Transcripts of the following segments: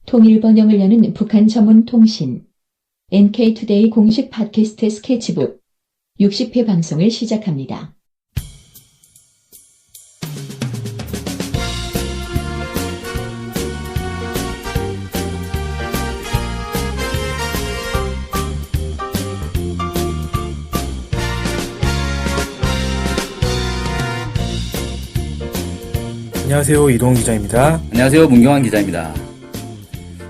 통일 번영을 여는 북한 전문 통신 NK투데이 공식 팟캐스트 스케치북 60회 방송을 시작합니다. 안녕하세요. 이동훈 기자입니다. 안녕하세요. 문경환 기자입니다.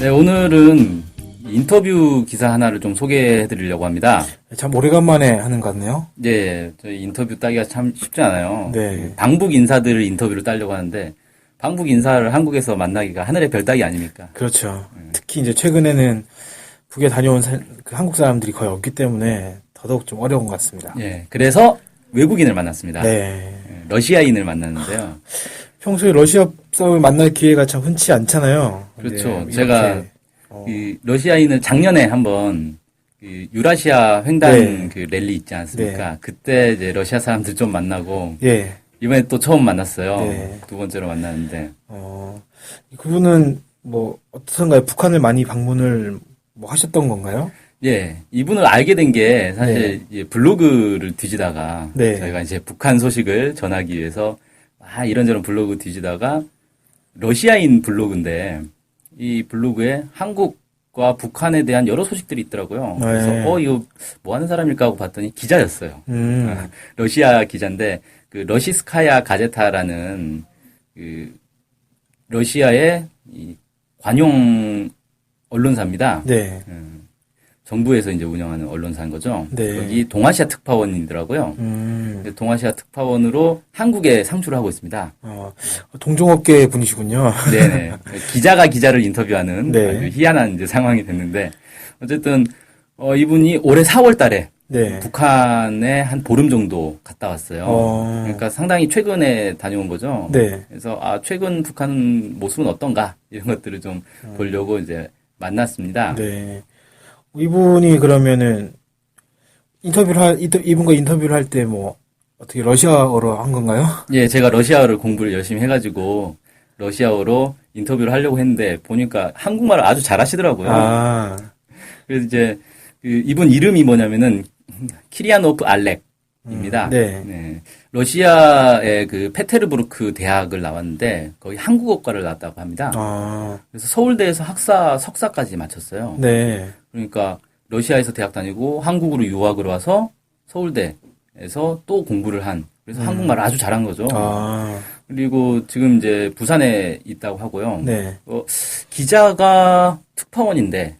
네, 오늘은 인터뷰 기사 하나를 좀 소개해 드리려고 합니다. 참 오래간만에 하는 것 같네요. 네, 저희 인터뷰 따기가 참 쉽지 않아요. 네. 방북 인사들을 인터뷰를 따려고 하는데, 방북 인사를 한국에서 만나기가 하늘의 별 따기 아닙니까? 그렇죠. 특히 이제 최근에는 북에 다녀온 그 한국 사람들이 거의 없기 때문에 더더욱 좀 어려운 것 같습니다. 예, 그래서 외국인을 만났습니다. 네. 러시아인을 만났는데요. 평소에 러시아 사람을 만날 기회가 참 흔치 않잖아요. 그렇죠. 네, 제가 그 러시아인을 작년에 한번 그 유라시아 횡단 네. 그 랠리 있지 않습니까? 네. 그때 이제 러시아 사람들 좀 만나고 예. 이번에 또 처음 만났어요. 네. 두 번째로 만났는데. 그분은 뭐 어떻던가요? 북한을 많이 방문을 뭐 하셨던 건가요? 예, 이분을 알게 된 게 사실 네. 이제 블로그를 뒤지다가 네. 저희가 이제 북한 소식을 전하기 위해서 이런저런 블로그 뒤지다가 러시아인 블로그인데 이 블로그에 한국과 북한에 대한 여러 소식들이 있더라고요. 네. 그래서 이거 뭐 하는 사람일까 하고 봤더니 기자였어요. 러시아 기자인데 그 러시스카야 가제타라는 그 러시아의 이 관용 언론사입니다. 네. 정부에서 이제 운영하는 언론사인 거죠. 네. 여기 동아시아 특파원이더라고요. 동아시아 특파원으로 한국에 상주를 하고 있습니다. 동종업계 분이시군요. 네네. 기자가 기자를 인터뷰하는 네. 아주 희한한 이제 상황이 됐는데, 어쨌든, 이분이 올해 4월 달에 네. 북한에 한 보름 정도 갔다 왔어요. 그러니까 상당히 최근에 다녀온 거죠. 네. 그래서, 최근 북한 모습은 어떤가? 이런 것들을 좀 보려고 이제 만났습니다. 네. 이분이 그러면은 이분과 인터뷰를 할 때 뭐 어떻게 러시아어로 한 건가요? 예, 제가 러시아어를 공부를 열심히 해가지고 러시아어로 인터뷰를 하려고 했는데 보니까 한국말을 아주 잘하시더라고요. 그래서 이제 이분 이름이 뭐냐면은 키리아노프 알렉입니다. 네. 네. 러시아의 그 페테르부르크 대학을 나왔는데 거기 한국어과를 나왔다고 합니다. 그래서 서울대에서 석사까지 마쳤어요. 네. 그러니까 러시아에서 대학 다니고 한국으로 유학을 와서 서울대에서 또 공부를 한, 그래서 한국말을 아주 잘한 거죠. 그리고 지금 이제 부산에 있다고 하고요. 네. 기자가 특파원인데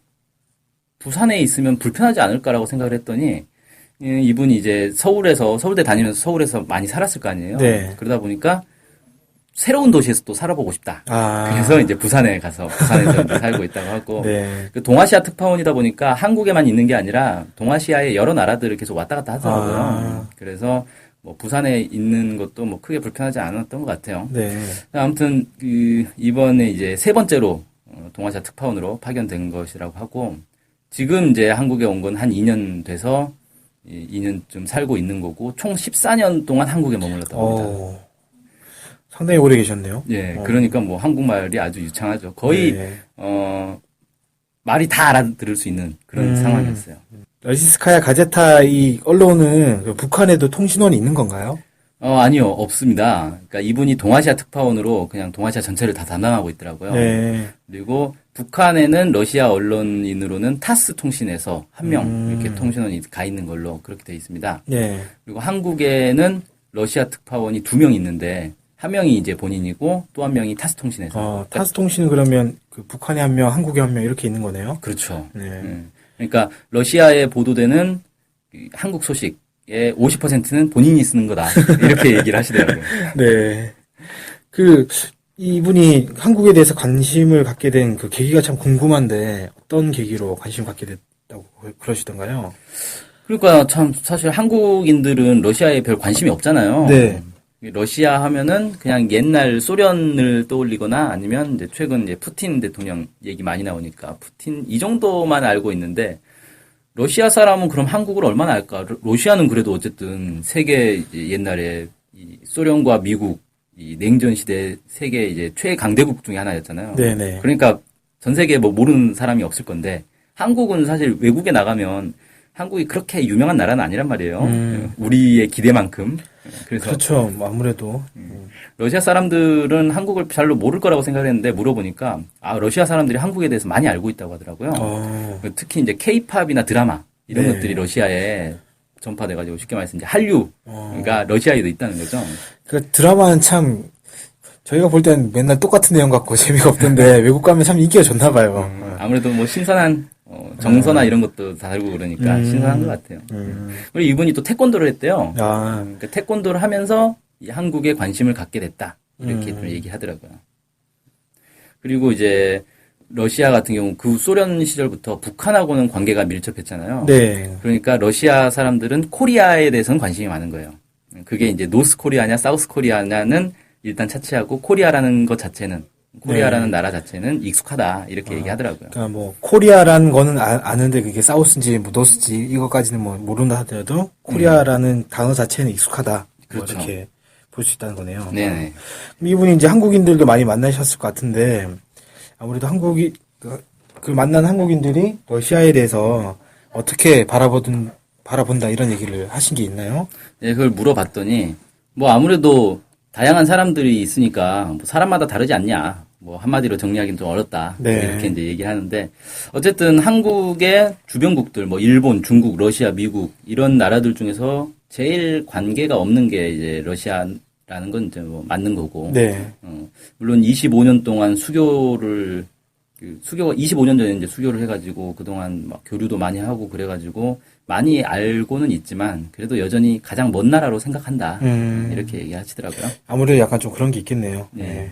부산에 있으면 불편하지 않을까라고 생각을 했더니 이분이 이제 서울대 다니면서 서울에서 많이 살았을 거 아니에요. 네. 그러다 보니까 새로운 도시에서 또 살아보고 싶다. 그래서 이제 부산에서 이제 살고 있다고 하고. 네. 그 동아시아 특파원이다 보니까 한국에만 있는 게 아니라 동아시아의 여러 나라들을 계속 왔다 갔다 하더라고요. 그래서 뭐 부산에 있는 것도 뭐 크게 불편하지 않았던 것 같아요. 네. 아무튼 이번에 이제 세 번째로 동아시아 특파원으로 파견된 것이라고 하고, 지금 이제 한국에 온 건 한 2년 돼서 2년쯤 살고 있는 거고, 총 14년 동안 한국에 머물렀다고 합니다. 상당히 오래 계셨네요. 예, 그러니까 뭐 한국말이 아주 유창하죠. 거의 네. 말이 다 알아들을 수 있는 그런 상황이었어요. 러시스카야 가제타 이 언론은 그 북한에도 통신원이 있는 건가요? 아니요, 없습니다. 그러니까 이분이 동아시아 특파원으로 그냥 동아시아 전체를 다 담당하고 있더라고요. 네. 그리고 북한에는 러시아 언론인으로는 타스 통신에서 한 명 이렇게 통신원이 가 있는 걸로 그렇게 돼 있습니다. 네. 그리고 한국에는 러시아 특파원이 2명 있는데, 한 명이 이제 본인이고 또 한 명이 타스 통신에서. 타스 통신은 그러면 그 북한에 한 명, 한국에 한 명 이렇게 있는 거네요. 그렇죠. 네. 그러니까 러시아에 보도되는 한국 소식의 50%는 본인이 쓰는 거다. 이렇게 얘기를 하시더라고요. 네. 이분이 한국에 대해서 관심을 갖게 된 그 계기가 참 궁금한데 어떤 계기로 관심을 갖게 됐다고 그러시던가요? 그러니까 참 사실 한국인들은 러시아에 별 관심이 없잖아요. 네. 러시아 하면은 그냥 옛날 소련을 떠올리거나 아니면 이제 최근 이제 푸틴 대통령 얘기 많이 나오니까 푸틴 이 정도만 알고 있는데, 러시아 사람은 그럼 한국을 얼마나 알까? 러시아는 그래도 어쨌든 세계 이제 옛날에 이 소련과 미국 이 냉전 시대 세계 이제 최강대국 중에 하나였잖아요. 네네. 그러니까 전 세계에 뭐 모르는 사람이 없을 건데 한국은 사실 외국에 나가면 한국이 그렇게 유명한 나라는 아니란 말이에요. 우리의 기대만큼. 그래서 그렇죠. 아무래도. 러시아 사람들은 한국을 별로 모를 거라고 생각했는데 물어보니까 러시아 사람들이 한국에 대해서 많이 알고 있다고 하더라고요. 특히 이제 케이팝이나 드라마 이런 네. 것들이 러시아에 전파돼가지고 쉽게 말해서 이제 한류가 러시아에도 있다는 거죠. 그 드라마는 참 저희가 볼 때는 맨날 똑같은 내용 같고 재미가 없던데 외국 가면 참 인기가 좋나 봐요. 아무래도 뭐 신선한 정서나 이런 것도 다르고 그러니까 신선한 것 같아요. 그리고 이분이 또 태권도를 했대요. 그러니까 태권도를 하면서 이 한국에 관심을 갖게 됐다. 이렇게 좀 얘기하더라고요. 그리고 이제 러시아 같은 경우 그 소련 시절부터 북한하고는 관계가 밀접했잖아요. 네. 그러니까 러시아 사람들은 코리아에 대해서는 관심이 많은 거예요. 그게 이제 노스 코리아냐 사우스 코리아냐는 일단 차치하고 코리아라는 것 자체는 코리아라는 나라 자체는 익숙하다 이렇게 얘기하더라고요. 그러니까 뭐 코리아라는 거는 아는데 그게 사우스인지 뭐 노스인지 이것까지는 뭐 모른다 하더라도 코리아라는 단어 자체는 익숙하다. 그렇죠. 뭐 이렇게 볼 수 있다는 거네요. 네. 이분이 이제 한국인들도 많이 만나셨을 것 같은데 아무래도 그 만난 한국인들이 러시아에 대해서 어떻게 바라본다 이런 얘기를 하신 게 있나요? 네, 그걸 물어봤더니 뭐 아무래도 다양한 사람들이 있으니까 뭐 사람마다 다르지 않냐. 뭐 한마디로 정리하기는 좀 어렵다. 네. 뭐 이렇게 이제 얘기를 하는데 어쨌든 한국의 주변국들 뭐 일본, 중국, 러시아, 미국 이런 나라들 중에서 제일 관계가 없는 게 이제 러시아라는 건 이제 뭐 맞는 거고. 네. 물론 25년 동안 수교가 25년 전에 이제 수교를 해가지고 그동안 막 교류도 많이 하고 그래가지고 많이 알고는 있지만 그래도 여전히 가장 먼 나라로 생각한다. 이렇게 얘기하시더라고요. 아무래도 약간 좀 그런 게 있겠네요. 네. 네.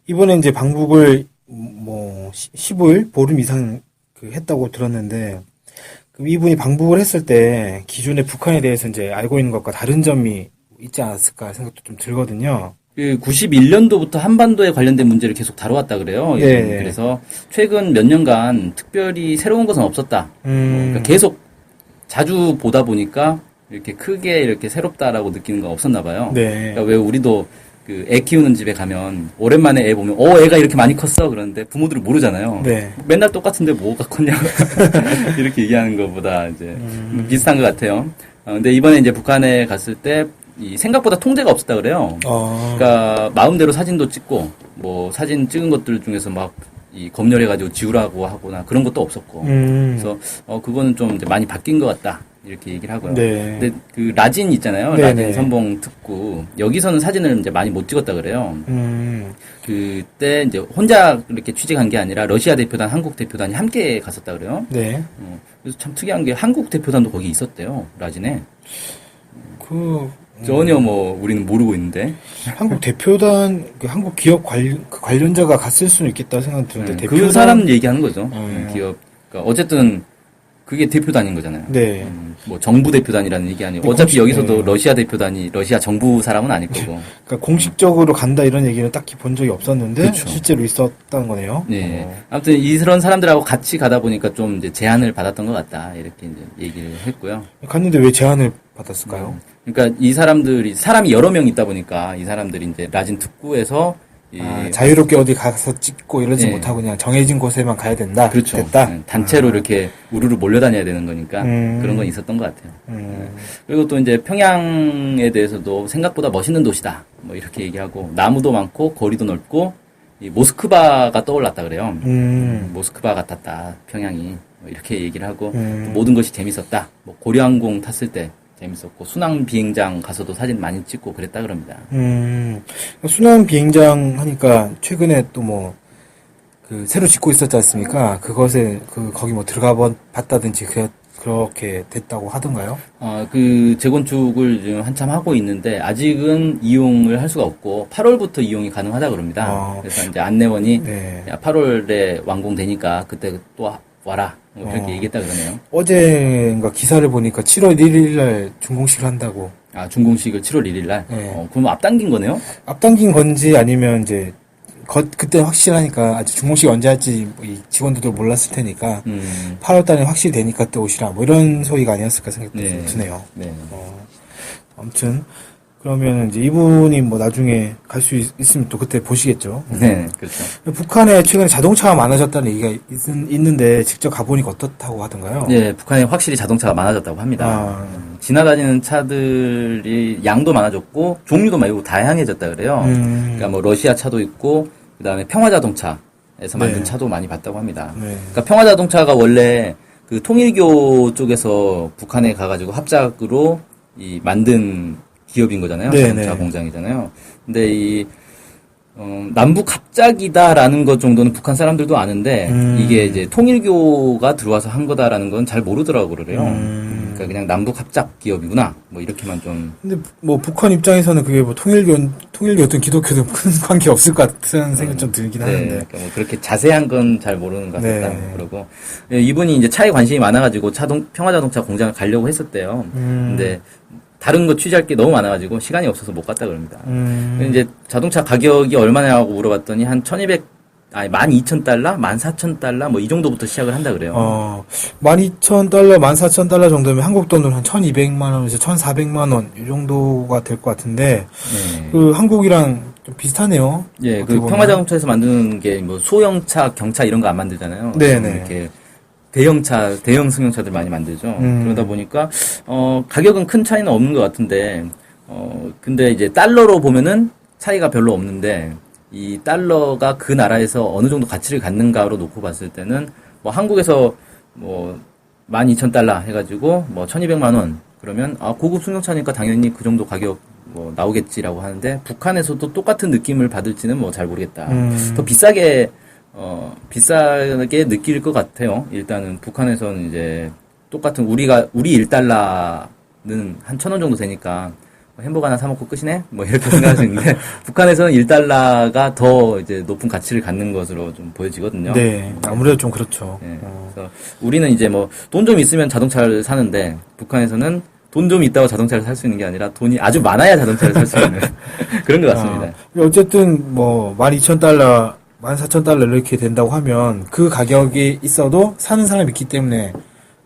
이번에 이제 방북을 뭐 15일 보름 이상 했다고 들었는데 그럼 이분이 방북을 했을 때 기존의 북한에 대해서 이제 알고 있는 것과 다른 점이 있지 않았을까 생각도 좀 들거든요. 그 91년도부터 한반도에 관련된 문제를 계속 다뤄왔다 그래요. 네. 그래서 최근 몇 년간 특별히 새로운 것은 없었다. 그러니까 계속 자주 보다 보니까 이렇게 크게 이렇게 새롭다라고 느끼는 건 없었나 봐요. 네. 그러니까 왜 우리도 그 애 키우는 집에 가면 오랜만에 애 보면 애가 이렇게 많이 컸어 그러는데 부모들은 모르잖아요. 네. 맨날 똑같은데 뭐가 컸냐고 이렇게 얘기하는 것보다 이제 비슷한 것 같아요. 근데 이번에 이제 북한에 갔을 때 이 생각보다 통제가 없었다 그래요. 그러니까 마음대로 사진도 찍고 뭐 사진 찍은 것들 중에서 막 이 검열해가지고 지우라고 하거나 그런 것도 없었고. 그래서 그거는 좀 이제 많이 바뀐 것 같다 이렇게 얘기를 하고요. 네. 근데 그 라진 있잖아요. 네네. 라진 선봉 특구 여기서는 사진을 이제 많이 못 찍었다 그래요. 그때 이제 혼자 이렇게 취직한 게 아니라 러시아 대표단, 한국 대표단이 함께 갔었다 그래요. 네. 그래서 참 특이한 게 한국 대표단도 거기 있었대요. 라진에. 그 전혀 뭐 우리는 모르고 있는데. 한국 대표단, 한국 기업 관련자가 갔을 수는 있겠다 생각 드는데 그 사람 얘기하는 거죠. 기업. 그러니까 어쨌든 그게 대표단인 거잖아요. 네. 뭐 정부 대표단이라는 얘기 아니고 어차피 여기서도 러시아 대표단이 러시아 정부 사람은 아닐 거고. 그러니까 공식적으로 간다 이런 얘기는 딱히 본 적이 없었는데 그렇죠. 실제로 있었다는 거네요. 네. 아무튼 이런 사람들하고 같이 가다 보니까 좀 이제 제한을 받았던 것 같다 이렇게 이제 얘기를 했고요. 갔는데 왜 제한을 받았을까요? 그러니까 이 사람들이 사람이 여러 명 있다 보니까 이 사람들이 이제 라진 특구에서 자유롭게 어디 가서 찍고 이러지 네. 못하고 그냥 정해진 곳에만 가야 된다. 그렇죠. 됐다. 단체로 이렇게 우르르 몰려다녀야 되는 거니까 그런 건 있었던 것 같아요. 그리고 또 이제 평양에 대해서도 생각보다 멋있는 도시다. 뭐 이렇게 얘기하고 나무도 많고 거리도 넓고 이 모스크바가 떠올랐다 그래요. 모스크바 같았다. 평양이 뭐 이렇게 얘기를 하고 또 모든 것이 재밌었다. 뭐 고려항공 탔을 때 재밌었고 순항 비행장 가서도 사진 많이 찍고 그랬다 그럽니다. 순환 비행장 하니까 최근에 또 뭐 새로 짓고 있었지 않습니까? 그것에 거기 뭐 들어가 봤다든지 그렇게 됐다고 하던가요? 그 재건축을 지금 한참 하고 있는데 아직은 이용을 할 수가 없고 8월부터 이용이 가능하다 그럽니다. 그래서 이제 안내원이 네. 야, 8월에 완공되니까 그때 또 와라. 뭐 그렇게 얘기했다 그러네요. 어제인가 기사를 보니까 7월 1일 날 준공식을 한다고. 준공식을 7월 1일 날? 네. 그럼 앞당긴 거네요? 앞당긴 건지 아니면 이제 그때 확실하니까 아직 준공식 언제 할지 이 직원들도 몰랐을 테니까 8월 달에 확실히 되니까 또 오시라 뭐 이런 소리가 아니었을까 생각이 드네요. 네. 아무튼 그러면 이제 이분이 뭐 나중에 갈 수 있으면 또 그때 보시겠죠. 네, 그렇죠. 북한에 최근에 자동차가 많아졌다는 얘기가 있는데 직접 가보니까 어떻다고 하던가요? 예, 북한에 확실히 자동차가 많아졌다고 합니다. 아. 지나다니는 차들이 양도 많아졌고 종류도 매우 다양해졌다 그래요. 그러니까 뭐 러시아 차도 있고 그다음에 평화자동차에서 만든 네. 차도 많이 봤다고 합니다. 네. 그러니까 평화자동차가 원래 그 통일교 쪽에서 북한에 가가지고 합작으로 이 만든 기업인 거잖아요. 네, 자동차 네. 공장이잖아요. 근데 이 남북 합작이다라는 것 정도는 북한 사람들도 아는데 이게 이제 통일교가 들어와서 한 거다라는 건 잘 모르더라고 그래요. 그러니까 그냥 남북 합작 기업이구나. 뭐 이렇게만 좀. 근데 뭐 북한 입장에서는 그게 뭐 통일교든 기독교든 큰 관계 없을 것 같은 생각이 좀 들긴 네, 하는데. 그러니까 뭐 그렇게 자세한 건 잘 모르는 것 같다. 네. 그러고 예, 이분이 이제 차에 관심이 많아가지고 평화자동차 공장을 가려고 했었대요. 근데 다른 거 취재할 게 너무 많아가지고 시간이 없어서 못 갔다 그럽니다. 이제 자동차 가격이 얼마냐고 물어봤더니 한 12,000달러, 14,000달러 뭐 이 정도부터 시작을 한다 그래요. 12,000달러, 14,000달러 정도면 한국 돈으로 한 1,200만 원에서 1,400만 원 이 정도가 될 것 같은데 네. 그 한국이랑 좀 비슷하네요. 예, 어떻게 그 보면. 평화자동차에서 만드는 게 뭐 소형차, 경차 이런 거 안 만들잖아요. 네네. 이렇게 대형 승용차들 많이 만들죠. 그러다 보니까 가격은 큰 차이는 없는 것 같은데 근데 이제 달러로 보면은 차이가 별로 없는데 이 달러가 그 나라에서 어느 정도 가치를 갖는가로 놓고 봤을 때는 뭐 한국에서 뭐 12,000달러 해가지고 뭐 1,200만 원 그러면 고급 승용차니까 당연히 그 정도 가격 뭐 나오겠지라고 하는데 북한에서도 똑같은 느낌을 받을지는 뭐 잘 모르겠다. 더 비싸게 느낄 것 같아요. 일단은 북한에서는 이제 똑같은 우리 1달러는 한 1,000원 정도 되니까 햄버거 하나 사 먹고 끝이네? 뭐 이렇게 생각할 수 있는데 북한에서는 1달러가 더 이제 높은 가치를 갖는 것으로 좀 보여지거든요. 네, 아무래도 좀 그렇죠. 네. 그래서 우리는 이제 뭐 돈 좀 있으면 자동차를 사는데 북한에서는 돈 좀 있다고 자동차를 살 수 있는 게 아니라 돈이 아주 많아야 자동차를 살 수 있는 그런 것 같습니다. 어쨌든 뭐 12,000달러, 14,000달러 이렇게 된다고 하면 그 가격이 있어도 사는 사람이 있기 때문에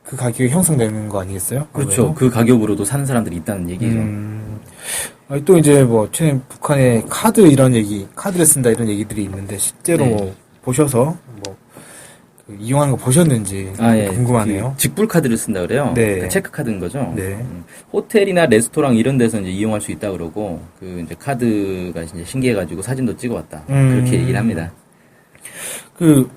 그 가격이 형성되는 거 아니겠어요? 그렇죠. 아무래도? 그 가격으로도 사는 사람들이 있다는 얘기죠. 또 이제 뭐 최근 북한의 카드를 쓴다 이런 얘기들이 있는데 실제로 네. 보셔서 뭐 이용하는 거 보셨는지 예. 궁금하네요. 그 직불 카드를 쓴다 그래요. 네. 그러니까 체크 카드인 거죠. 네. 호텔이나 레스토랑 이런 데서 이제 이용할 수 있다 그러고 그 이제 카드가 이제 신기해가지고 사진도 찍어왔다. 그렇게 얘기를 합니다. 그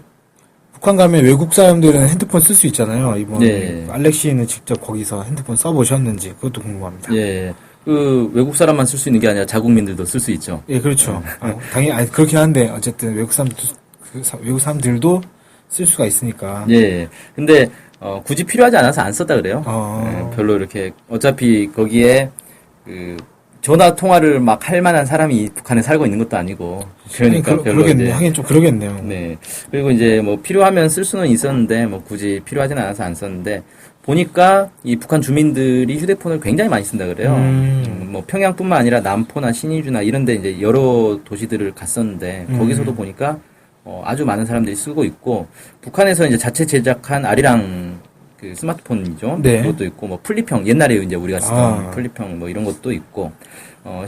북한 가면 외국 사람들은 핸드폰 쓸 수 있잖아요. 이번에 네. 알렉시는 직접 거기서 핸드폰 써보셨는지 그것도 궁금합니다. 예. 그 외국 사람만 쓸 수 있는 게 아니라 자국민들도 쓸 수 있죠. 예, 그렇죠. 당연히 그렇긴 한데 어쨌든 외국 사람들도 쓸 수가 있으니까. 예. 근데 굳이 필요하지 않아서 안 썼다 그래요. 별로 이렇게 어차피 거기에 그 전화 통화를 막 할 만한 사람이 북한에 살고 있는 것도 아니고 그러니까 별로 그러겠네. 이제 하긴 좀 그러겠네요. 네. 그리고 이제 뭐 필요하면 쓸 수는 있었는데 뭐 굳이 필요하진 않아서 안 썼는데 보니까 이 북한 주민들이 휴대폰을 굉장히 많이 쓴다 그래요. 뭐 평양뿐만 아니라 남포나 신의주나 이런 데 이제 여러 도시들을 갔었는데 거기서도 보니까 아주 많은 사람들이 쓰고 있고 북한에서 이제 자체 제작한 아리랑 그 스마트폰이죠. 네. 그것도 있고 뭐 플립형 옛날에 이제 우리가 쓰던 플립형 뭐 이런 것도 있고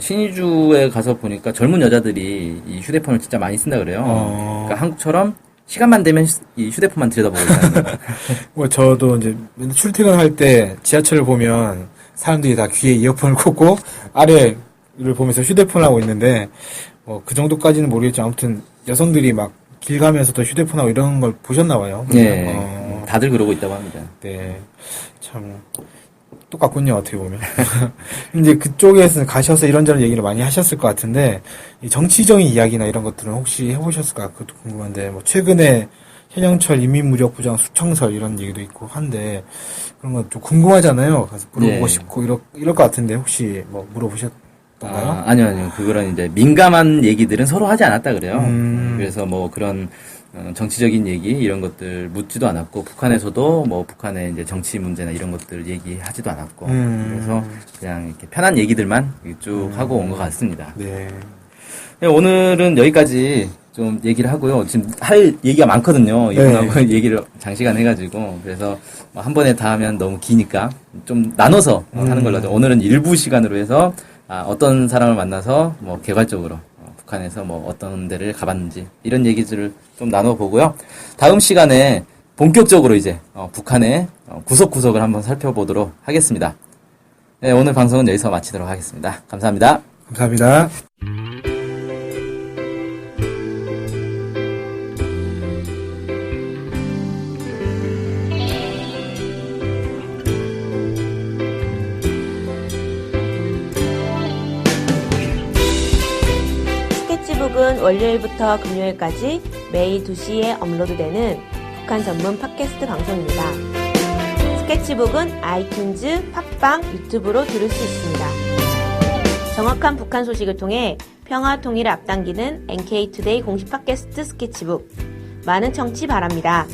신의주에 가서 보니까 젊은 여자들이 이 휴대폰을 진짜 많이 쓴다 그래요. 그러니까 한국처럼 시간만 되면 이 휴대폰만 들여다보고 있다는 거예요. 뭐 저도 이제 맨날 출퇴근할 때 지하철을 보면 사람들이 다 귀에 이어폰을 꽂고 아래를 보면서 휴대폰을 하고 있는데 그 정도까지는 모르겠지만 아무튼 여성들이 막 길 가면서도 휴대폰하고 이런 걸 보셨나 봐요. 네. 다들 그러고 있다고 합니다. 네. 참 똑같군요, 어떻게 보면. 이제 그쪽에서 가셔서 이런저런 얘기를 많이 하셨을 것 같은데 이 정치적인 이야기나 이런 것들은 혹시 해보셨을까? 그것도 궁금한데 뭐 최근에 현영철 인민무력부장 수청설 이런 얘기도 있고 한데 그런 거 좀 궁금하잖아요. 그래서 물어보고 네. 싶고 이럴 것 같은데 혹시 뭐 물어보셨던가요? 아니요. 그거는 이제 민감한 얘기들은 서로 하지 않았다 그래요. 그래서 뭐 그런 정치적인 얘기 이런 것들 묻지도 않았고 북한에서도 뭐 북한의 이제 정치 문제나 이런 것들 얘기하지도 않았고 그래서 그냥 이렇게 편한 얘기들만 쭉 하고 온 것 같습니다. 네. 오늘은 여기까지 좀 얘기를 하고요. 지금 할 얘기가 많거든요. 이분하고 얘기를 장시간 해가지고 그래서 한 번에 다 하면 너무 기니까 좀 나눠서 하는 걸로 하죠. 오늘은 일부 시간으로 해서 어떤 사람을 만나서 뭐 개괄적으로 북한에서 뭐 어떤 데를 가봤는지 이런 얘기들을 좀 나눠보고요. 다음 시간에 본격적으로 이제 북한의 구석구석을 한번 살펴보도록 하겠습니다. 네, 오늘 방송은 여기서 마치도록 하겠습니다. 감사합니다. 감사합니다. 스케치북은 월요일부터 금요일까지 매일 2시에 업로드되는 북한 전문 팟캐스트 방송입니다. 스케치북은 아이튠즈, 팟빵, 유튜브로 들을 수 있습니다. 정확한 북한 소식을 통해 평화 통일을 앞당기는 NK투데이 공식 팟캐스트 스케치북. 많은 청취 바랍니다.